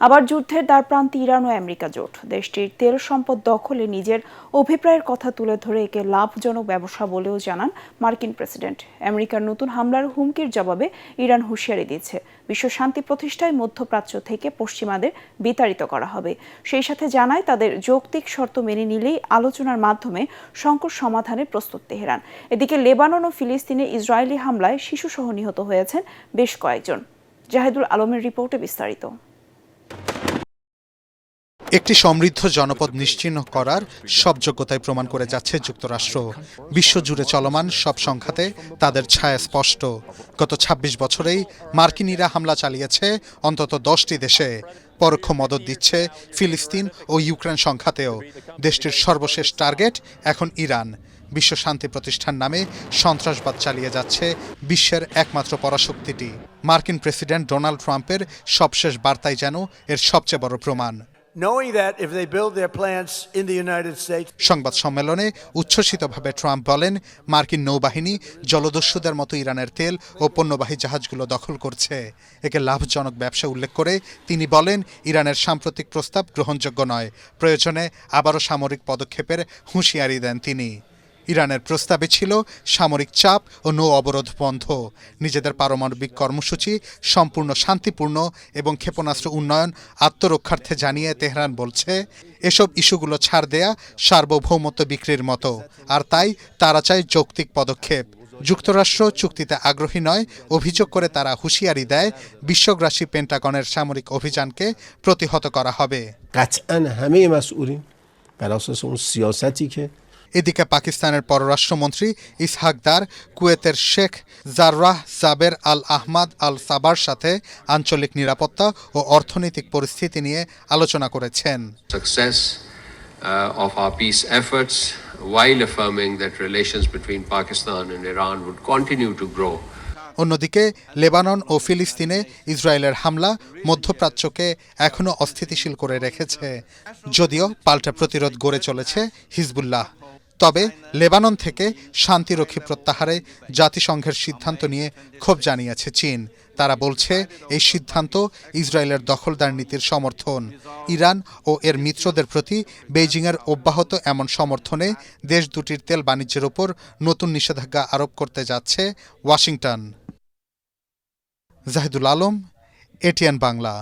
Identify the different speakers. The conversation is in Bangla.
Speaker 1: আবার যুদ্ধের দ্বারপ্রান্তে ইরান ও আমেরিকা জোট। দেশটির তেল সম্পদ দখলে নিজের অভিপ্রায়ের কথা তুলে ধরে একে লাভজনক ব্যবসা বলেও জানান মার্কিন প্রেসিডেন্ট। আমেরিকার নতুন হামলার হুমকির জবাবে ইরান হুঁশিয়ারি দিচ্ছে, বিশ্ব শান্তি প্রতিষ্ঠায় মধ্যপ্রাচ্য থেকে পশ্চিমাদের বিতাড়িত করা হবে। সেই সাথে জানায় তাদের যৌক্তিক শর্ত মেনে নিলেই আলোচনার মাধ্যমে সংকট সমাধানে প্রস্তুত তেহরান। এদিকে লেবানন ও ফিলিস্তিনে ইসরায়েলি হামলায় শিশুসহ নিহত হয়েছেন বেশ কয়েকজন। জাহিদুল আলমের রিপোর্টে বিস্তারিত।
Speaker 2: একটি সমৃদ্ধ জনপদ নিশ্চিহ্ন করার সব যোগ্যতায় প্রমাণ করে যাচ্ছে যুক্তরাষ্ট্র। বিশ্বজুড়ে চলমান সব সংঘাতে তাদের ছায়া স্পষ্ট। গত ২৬ বছরেই মার্কিনিরা হামলা চালিয়েছে অন্তত ১০টি দেশে। পরোক্ষ মদত দিচ্ছে ফিলিস্তিন ও ইউক্রেন সংঘাতেও। দেশটির সর্বশেষ টার্গেট এখন ইরান। বিশ্ব শান্তি প্রতিষ্ঠান নামে সন্ত্রাসবাদ চালিয়ে যাচ্ছে বিশ্বের একমাত্র পরাশক্তিটি। মার্কিন প্রেসিডেন্ট ডোনাল্ড ট্রাম্পের সবশেষ বার্তাই যেন এর সবচেয়ে বড় প্রমাণ। সংবাদ সম্মেলনে উচ্ছ্বসিতভাবে ট্রাম্প বলেন, মার্কিন নৌবাহিনী জলদস্যুদের মতো ইরানের তেল ও পণ্যবাহী জাহাজগুলো দখল করছে। একে লাভজনক ব্যবসা উল্লেখ করে তিনি বলেন, ইরানের সাম্প্রতিক প্রস্তাব গ্রহণযোগ্য নয়। প্রয়োজনে আবারও সামরিক পদক্ষেপের হুঁশিয়ারি দেন তিনি। ইরানের প্রস্তাবে ছিল সামরিক চাপ ও নৌ অবরোধ বন্ধ, নিজেদের পারমাণবিক কর্মসূচি সম্পূর্ণ শান্তিপূর্ণ এবং ক্ষেপণাস্ত্র উন্নয়ন আত্মরক্ষার্থে জানিয়ে তেহরান বলছে, এসব ইস্যুগুলো ছাড় দেয়া সার্বভৌমত্ব বিক্রির মতো, আর তাই তারা চায় যৌক্তিক পদক্ষেপ। যুক্তরাষ্ট্র চুক্তিতে আগ্রহী নয় অভিযোগ করে তারা হুঁশিয়ারি দেয়, বিশ্বগ্রাসী পেন্টাগনের সামরিক অভিযানকে প্রতিহত করা হবে। এদিকে পাকিস্তানের পররাষ্ট্রমন্ত্রী ইসহাক দার কুয়েতের শেখ জাররাহ জাবের আল আহমাদ আল সাবার সাথে আঞ্চলিক নিরাপত্তা ও অর্থনৈতিক পরিস্থিতি নিয়ে আলোচনা করেছেন।
Speaker 3: Success of our peace efforts while affirming that relations between Pakistan and Iran would continue to grow.
Speaker 2: অন্যদিকে লেবানন ও ফিলিস্তিনে ইসরায়েলের হামলা মধ্যপ্রাচ্যকে এখনও অস্থিতিশীল করে রেখেছে, যদিও পাল্টা প্রতিরোধ গড়ে চলেছে হিজবুল্লাহ। তবে লেবানন থেকে শান্তিরক্ষী প্রত্যাহারে জাতিসংঘের সিদ্ধান্ত নিয়ে ক্ষোভ জানিয়েছে চীন। তারা বলছে, এই সিদ্ধান্ত ইসরায়েলের দখলদার নীতির সমর্থন। ইরান ও এর মিত্রদের প্রতি বেইজিংয়ের অব্যাহত এমন সমর্থনে দেশ দুটির তেল বাণিজ্যের উপর নতুন নিষেধাজ্ঞা আরোপ করতে যাচ্ছে ওয়াশিংটন। জাহিদুল আলম, এটিএন বাংলা।